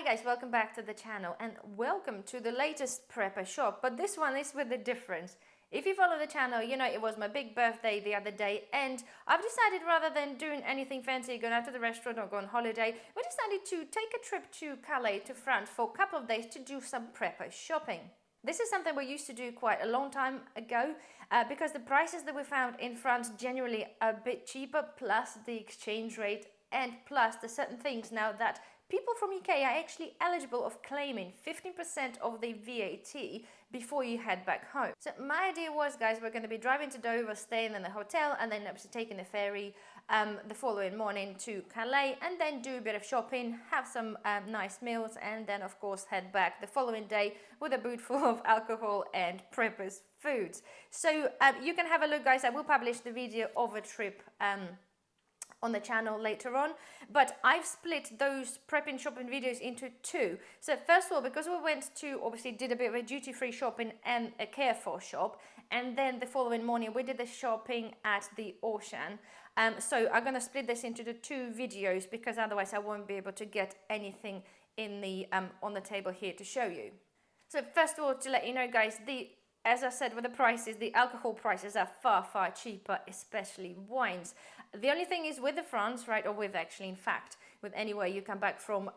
guys, welcome back to the channel and welcome to the latest prepper shop, but this one is with a difference. If you follow the channel, you know it was my big birthday the other day and I've decided rather than doing anything fancy, going out to the restaurant or go on holiday, we decided to take a trip to Calais, to France for a couple of days to do some prepper shopping. This is something we used to do quite a long time ago because the prices that we found in France generally are a bit cheaper, plus the exchange rate and plus the certain things now that people from UK are actually eligible of claiming 15% of the VAT before you head back home. So my idea was, guys, we're going to be driving to Dover, staying in the hotel, and then obviously taking the ferry the following morning to Calais, and then do a bit of shopping, have some nice meals, and then of course head back the following day with a boot full of alcohol and preppers foods. So you can have a look, guys. I will publish the video of a trip on the channel later on, but I've split those prepping shopping videos into two. So first of all, because we went to, obviously did a bit of a duty-free shopping and a Carefore Shop, and then the following morning we did the shopping at the ocean. So I'm gonna split this into the two videos because otherwise I won't be able to get anything in the on the table here to show you. So first of all, to let you know, guys, as I said, with the prices, the alcohol prices are far cheaper, especially wines. The only thing is with the France, right, or with actually, in fact, with anywhere you come back from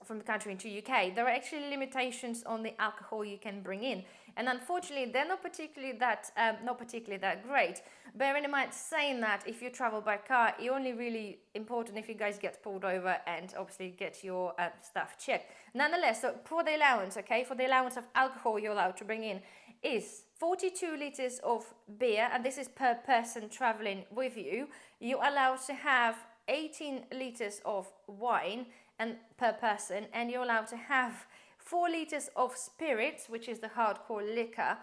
the country into UK, there are actually limitations on the alcohol you can bring in, and unfortunately, they're not particularly that great. Bearing in mind, saying that, if you travel by car, it's only really important if you guys get pulled over and obviously get your stuff checked. Nonetheless, so for the allowance, okay, for the allowance of alcohol you're allowed to bring in is 42 liters of beer, and this is per person traveling with you. You're allowed to have 18 liters of wine and per person, and you're allowed to have 4 liters of spirits, which is the hardcore liquor,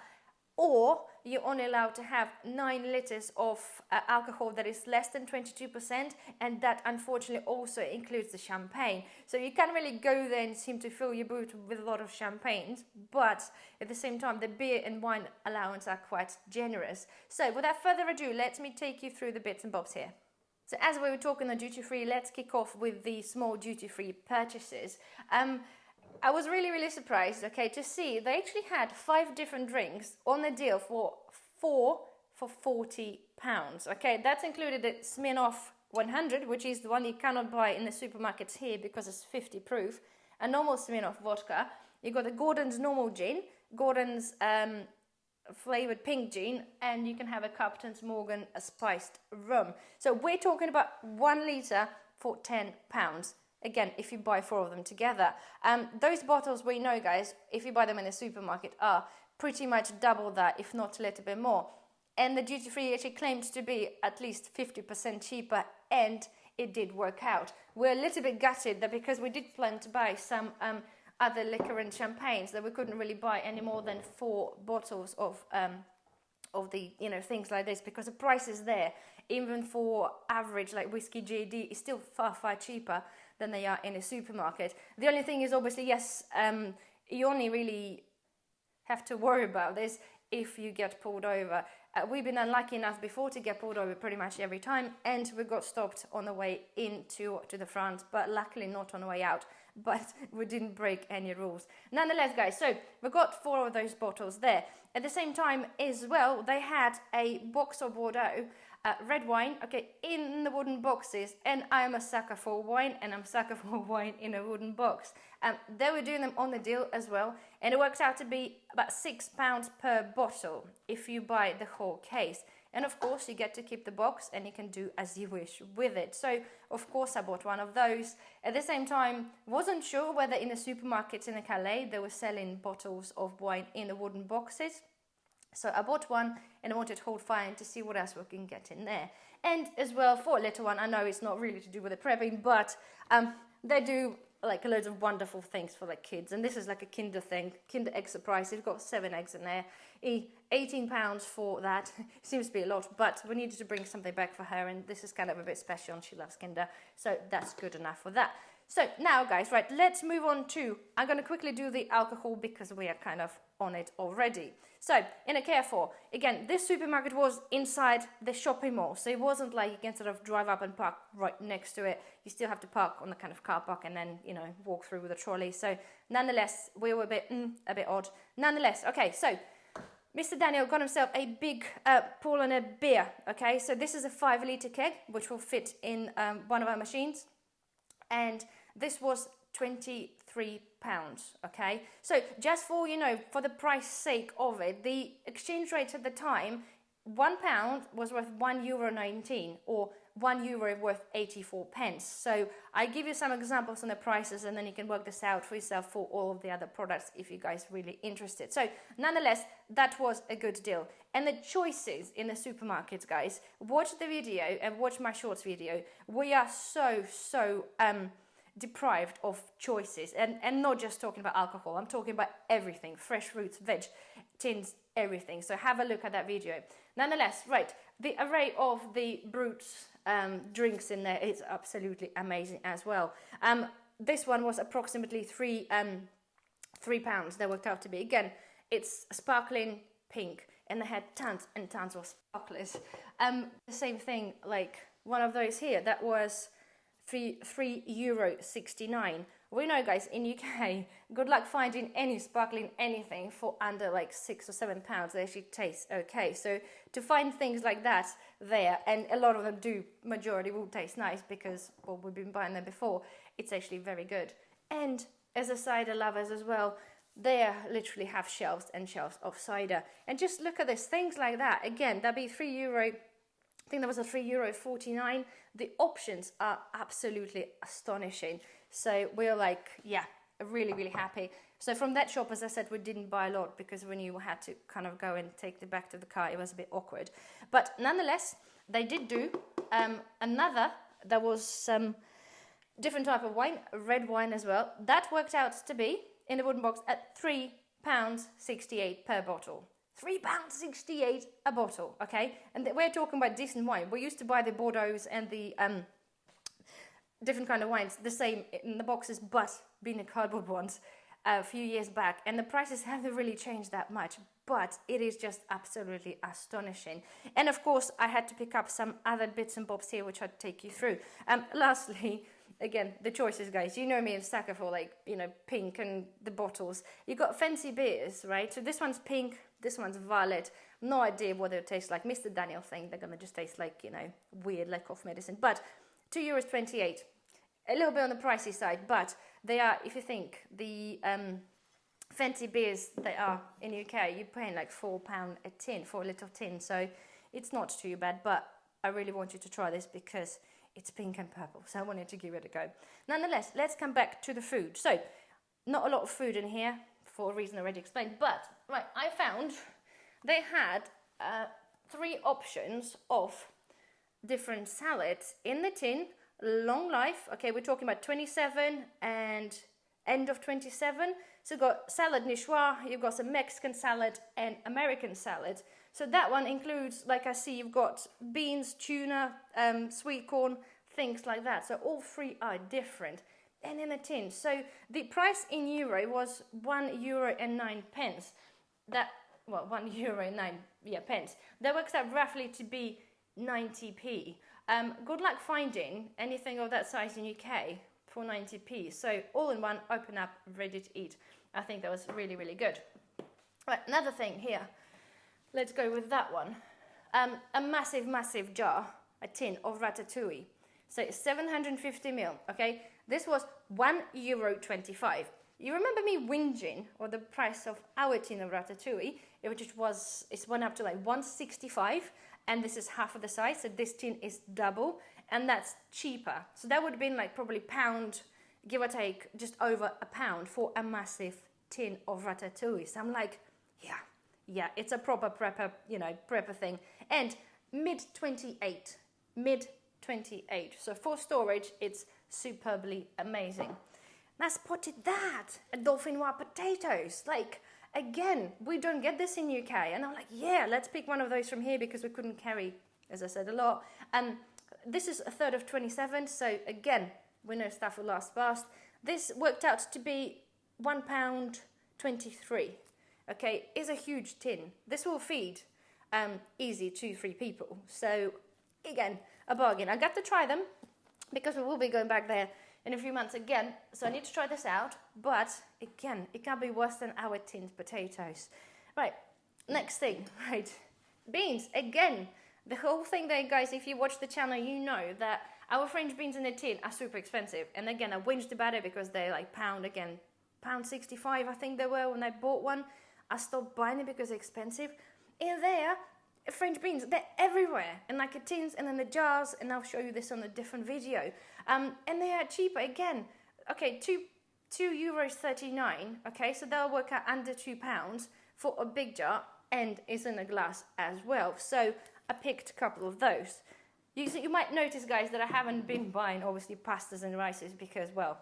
or you're only allowed to have 9 liters of alcohol that is less than 22%, and that unfortunately also includes the champagne. So you can't really go there and seem to fill your boot with a lot of champagnes, but at the same time the beer and wine allowance are quite generous. So without further ado, let me take you through the bits and bobs here. So as we were talking the duty-free, let's kick off with the small duty-free purchases. I was really surprised, okay, to see they actually had 5 different drinks on the deal for £40. Okay, that's included the Smirnoff 100, which is the one you cannot buy in the supermarkets here because it's 50 proof, a normal Smirnoff vodka. You got the Gordon's normal gin, Gordon's flavored pink gin, and you can have a Captain's Morgan a spiced rum. So we're talking about 1 litre for £10. Again, if you buy 4 of them together. Those bottles, we know, guys, if you buy them in the supermarket, are pretty much double that, if not a little bit more. And the duty-free actually claims to be at least 50% cheaper, and it did work out. We're a little bit gutted that because we did plan to buy some other liquor and champagnes, that we couldn't really buy any more than 4 bottles of the, you know, things like this, because the price is there. Even for average, like whiskey JD, is still far cheaper than they are in a supermarket. The only thing is, obviously, yes, you only really have to worry about this if you get pulled over. We've been unlucky enough before to get pulled over pretty much every time, and we got stopped on the way into the France, but luckily not on the way out. But we didn't break any rules. Nonetheless, guys, so we got 4 of those bottles there. At the same time as well, they had a box of Bordeaux, red wine, okay, in the wooden boxes, and I'm a sucker for wine, and I'm a sucker for wine in a wooden box. They were doing them on the deal as well, and it works out to be about £6 per bottle if you buy the whole case. And of course, you get to keep the box and you can do as you wish with it. So, of course, I bought one of those. At the same time, wasn't sure whether in the supermarkets in the Calais they were selling bottles of wine in the wooden boxes. So I bought one and I wanted to hold fire to see what else we can get in there. And as well, for a little one, I know it's not really to do with the prepping, but they do like loads of wonderful things for like kids. And this is like a Kinder thing, Kinder egg surprise. It's got 7 eggs in there. £18 for that. Seems to be a lot, but we needed to bring something back for her, and this is kind of a bit special, and she loves Kinder, so that's good enough for that. So now, guys, right, let's move on to, I'm going to quickly do the alcohol because we are kind of on it already. So in a Carefore, again, this supermarket was inside the shopping mall, so it wasn't like you can sort of drive up and park right next to it. You still have to park on the kind of car park and then, you know, walk through with a trolley. So nonetheless, we were a bit odd. Nonetheless, okay, so Mr. Daniel got himself a big pool and a beer, okay? So this is a 5-litre keg, which will fit in one of our machines. And this was £23, okay? So just for, you know, for the price sake of it, the exchange rate at the time, £1 was worth €1.19 or €1 worth 84 pence. So I give you some examples on the prices and then you can work this out for yourself for all of the other products if you guys really interested. So nonetheless, that was a good deal. And the choices in the supermarkets, guys, watch the video and watch my shorts video. We are so deprived of choices, and not just talking about alcohol. I'm talking about everything, fresh fruits, veg, tins, everything. So have a look at that video. Nonetheless, right, the array of the Brutes drinks in there is absolutely amazing as well. This one was approximately £3. That worked out to be, again, it's sparkling pink, and they had tons and tons of sparklers. The same thing, like one of those here, that was €3.69. We know, guys, in UK, good luck finding any sparkling anything for under like £6 or £7. They actually taste okay. So to find things like that there, and a lot of them do, majority will taste nice because, well, we've been buying them before. It's actually very good. And as a cider lovers as well, they literally have shelves and shelves of cider. And just look at this, things like that. Again, that'd be €3. I think that was a €3.49. The options are absolutely astonishing. So we're like, yeah, really happy. So from that shop, as I said, we didn't buy a lot because we knew we had to kind of go and take it back to the car. It was a bit awkward. But nonetheless, they did do another, there was some different type of wine, red wine as well. That worked out to be, in the wooden box, at £3.68 per bottle. £3.68 a bottle, okay? And we're talking about decent wine. We used to buy the Bordeaux and the different kind of wines, the same in the boxes, but being a cardboard ones a few years back. And the prices haven't really changed that much, but it is just absolutely astonishing. And of course, I had to pick up some other bits and bobs here, which I'd take you through. Lastly, again, the choices, guys. You know me, a sucker for, like, you know, pink and the bottles. You got fancy beers, right? So this one's pink, this one's violet. No idea what they'll taste like. Mr. Daniel think they're gonna just taste like, you know, weird, like cough medicine. But €2.28. A little bit on the pricey side, but they are, if you think, the fancy beers they are in UK, you're paying like £4 a tin for a little tin. So it's not too bad, but I really want you to try this because it's pink and purple, so I wanted to give it a go. Nonetheless, let's come back to the food. So, not a lot of food in here, for a reason I already explained, but, right, I found they had 3 options of different salads in the tin, long life. Okay, we're talking about 27 and end of 27. So you've got salad niçoise, you've got some Mexican salad and American salad. So that one includes, like I see, you've got beans, tuna, sweet corn, things like that. So all 3 are different and in a tin. So the price in euro was €1.09. That, well, €1.09, yeah, pence. That works out roughly to be 90p. Good luck finding anything of that size in UK for 90p. So all in one, open up, ready to eat. I think that was really good. Right, another thing here. Let's go with that one. A massive jar, a tin of ratatouille. So it's 750ml, okay? This was €1.25. You remember me whinging or the price of our tin of ratatouille, it's went up to like $1.65, and this is half of the size, so this tin is double, and that's cheaper. So that would have been like probably £1, give or take, just over £1 for a massive tin of ratatouille. So I'm like, yeah, it's a proper prepper, prepper thing. And mid-28. So for storage, it's superbly amazing. Now spotted that, a dauphinoise potatoes. Like, again, we don't get this in UK. And I'm like, yeah, let's pick one of those from here because we couldn't carry, as I said, a lot. This is a third of 27. So again, we know stuff will last fast. This worked out to be £1.23. okay, is a huge tin. This will feed easy 2-3 people. So again, a bargain. I got to try them because we will be going back there in a few months again. So I need to try this out. But again, it can't be worse than our tinned potatoes. Right, next thing, right? Beans, again. The whole thing there, guys, if you watch the channel, you know that our French beans in a tin are super expensive. And again, I whinged about it because they're like £1.65, I think they were when I bought one. I stopped buying it because they're expensive. In there, French beans, they're everywhere. And like the tins and in the jars, and I'll show you this on a different video. And they are cheaper, again. Okay, €2.39, okay, so they'll work out under £2 for a big jar, and it's in a glass as well. So I picked a couple of those. You might notice, guys, that I haven't been buying, obviously, pastas and rices because, well,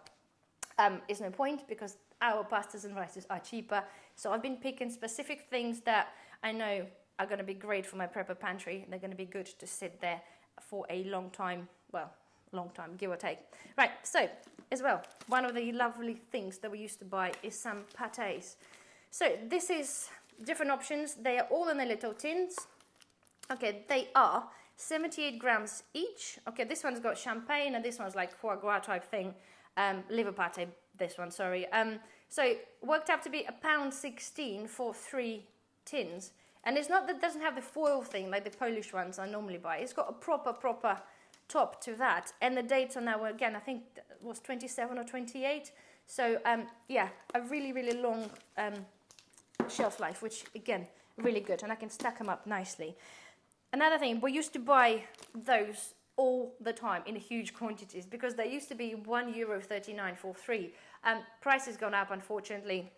it's no point because our pastas and rices are cheaper. So I've been picking specific things that I know are going to be great for my prepper pantry. They're going to be good to sit there for a long time, well, long time, give or take. Right, so, as well, one of the lovely things that we used to buy is some pâtés. So this is different options. They are all in the little tins. Okay, they are 78 grams each. Okay, this one's got champagne and this one's like foie gras type thing. Liver pate, this one, sorry. So worked out to be £1.16 for 3 tins. And it's not that it doesn't have the foil thing like the Polish ones I normally buy. It's got a proper top to that. And the dates on that were, again, I think it was 27 or 28. So, yeah, a really long shelf life, which, again, really good. And I can stack them up nicely. Another thing, we used to buy those all the time in huge quantities because they used to be €1.39 for 3. Price has gone up, unfortunately.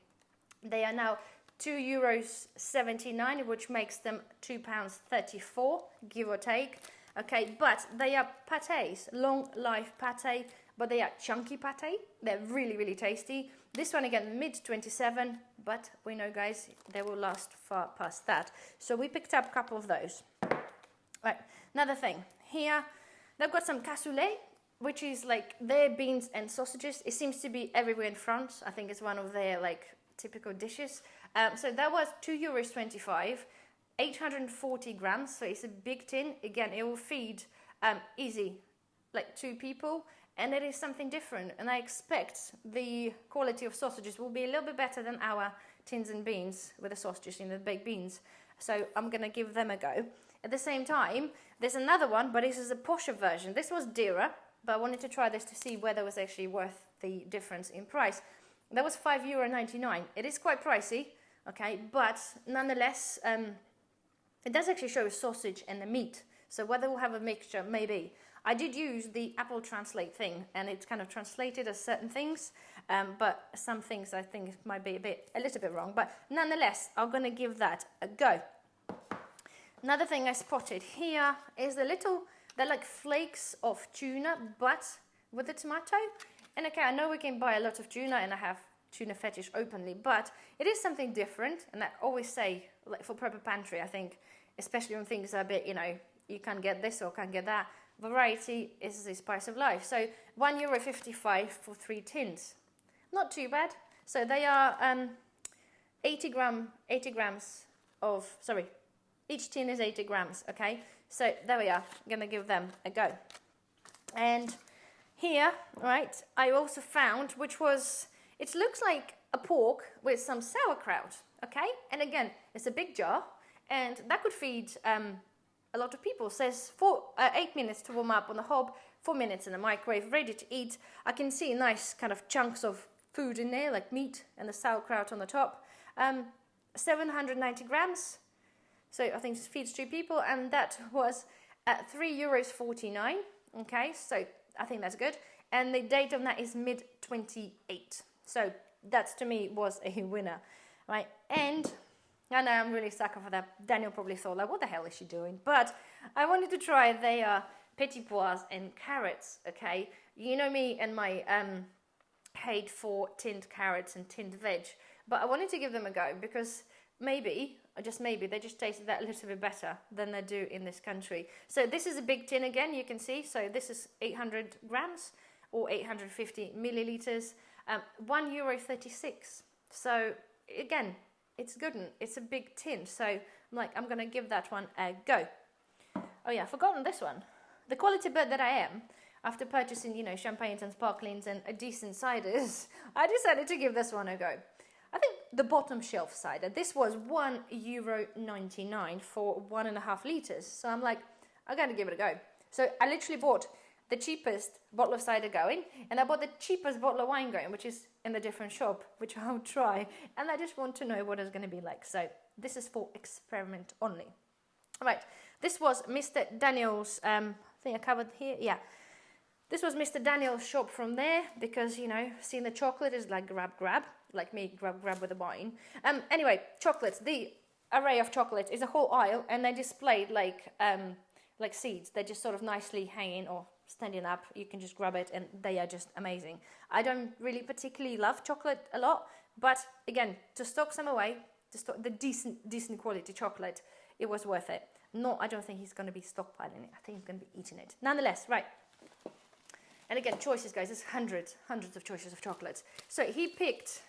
They are now €2.79, which makes them £2.34, give or take. Okay, but they are pâtés, long life pâté, but they are chunky pâté. They're really tasty. This one again, mid-27, but we know, guys, they will last far past that. So we picked up a couple of those. Right, another thing. Here, they've got some cassoulet, which is like their beans and sausages. It seems to be everywhere in France. I think it's one of their like typical dishes. So that was €2.25, 840 grams. So it's a big tin. Again, it will feed easy, like 2 people. And it is something different. And I expect the quality of sausages will be a little bit better than our tins and beans with the sausages in the baked beans. So I'm going to give them a go. At the same time, there's another one, but this is a posher version. This was dearer, but I wanted to try this to see whether it was actually worth the difference in price. That was €5.99. It is quite pricey, okay, but nonetheless, it does actually show a sausage and the meat. So whether we'll have a mixture, maybe. I did use the Apple Translate thing, and it's kind of translated as certain things, but some things I think might be a little bit wrong. But nonetheless, I'm going to give that a go. Another thing I spotted here is they're like flakes of tuna, but with the tomato. And okay, I know we can buy a lot of tuna, and I have tuna fetish openly, but it is something different. And I always say, like for prepper pantry, I think, especially when things are a bit, you can't get this or can't get that. Variety is the spice of life. So €1.55 for 3 tins. Not too bad. So they are 80 grams of, sorry, each tin is 80 grams, okay? So there we are. I'm going to give them a go. And here, right, I also found, which was, it looks like a pork with some sauerkraut, okay? And again, it's a big jar, and that could feed a lot of people. It says 8 minutes to warm up on the hob, 4 minutes in the microwave, ready to eat. I can see nice kind of chunks of food in there, like meat and the sauerkraut on the top. 790 grams. So I think it feeds 2 people, and that was at €3.49. Okay, so I think that's good. And the date on that is mid-28. So that to me was a winner, right? And I know I'm really sucker for that. Daniel probably thought, like, what the hell is she doing? But I wanted to try their petit pois and carrots, okay? You know me and my hate for tinned carrots and tinned veg. But I wanted to give them a go because maybe, or just maybe, they just tasted that a little bit better than they do in this country. So this is a big tin again, you can see. So this is 800 grams or 850 millilitres, €1.36. So again, it's good, and it's a big tin, so I'm like, I'm gonna give that one a go. Oh yeah, I've forgotten this one. The quality bird that I am, after purchasing, you know, champagnes and sparklings and a decent ciders, I decided to give this one a go. I think the bottom shelf cider, this was €1.99 for 1.5 litres. So I'm like, I'm going to give it a go. So I literally bought the cheapest bottle of cider going, and I bought the cheapest bottle of wine going, which is in the different shop, which I'll try. And I just want to know what it's going to be like. So this is for experiment only. All right, this was Mr. Daniel's, I think I covered here, yeah. This was Mr. Daniel's shop from there, because, you know, seeing the chocolate is like grab, like me grab with the wine. Anyway, chocolates, the array of chocolates is a whole aisle, and they're displayed like seeds. They're just sort of nicely hanging or standing up. You can just grab it, and they are just amazing. I don't really particularly love chocolate a lot, but again, to stock some away, to stock the decent quality chocolate, it was worth it. No, I don't think he's going to be stockpiling it. I think he's going to be eating it. Nonetheless, right. And again, choices, guys. There's hundreds of choices of chocolates. So he picked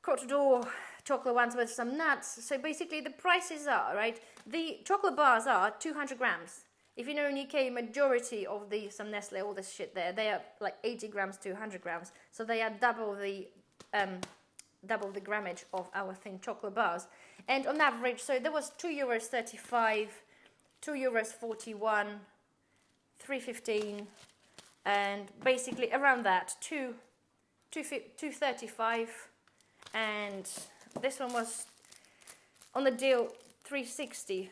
Cote d'Or chocolate ones with some nuts. So basically the prices are, right, the chocolate bars are 200 grams. If you know in UK, majority of some Nestle, all this shit there, they are like 80 grams to 100 grams. So they are double the grammage of our thin chocolate bars. And on average, so there was €2.35, €2.41, €3.15, and basically around that, 2.35, and this one was on the deal $3.60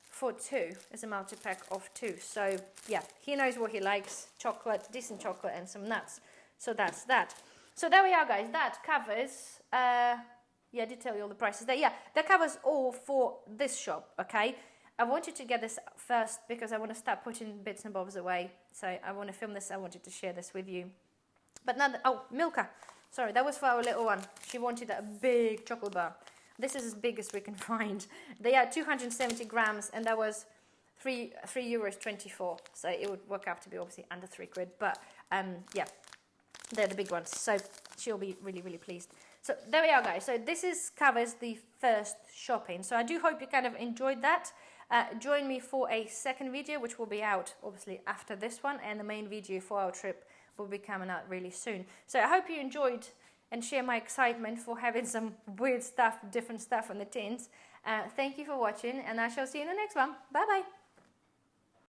for 2 as a multi-pack of 2. So yeah, he knows what he likes: chocolate, decent chocolate, and some nuts. So that's that. So there we are, guys. That covers yeah, I did tell you all the prices there. Yeah, that covers all for this shop. Okay, I wanted to get this first because I want to start putting bits and bobs away. So I want to film this. I wanted to share this with you. But now, oh, Milka. Sorry, that was for our little one. She wanted a big chocolate bar. This is as big as we can find. They are 270 grams, and that was €3.24. So it would work out to be obviously under £3. But yeah, they're the big ones. So she'll be really, really pleased. So there we are, guys. So this covers the first shopping. So I do hope you kind of enjoyed that. Join me for a second video, which will be out obviously after this one, and the main video for our trip will be coming out really soon. So I hope you enjoyed and share my excitement for having some weird stuff, different stuff on the tins. Thank you for watching, and I shall see you in the next one. Bye bye.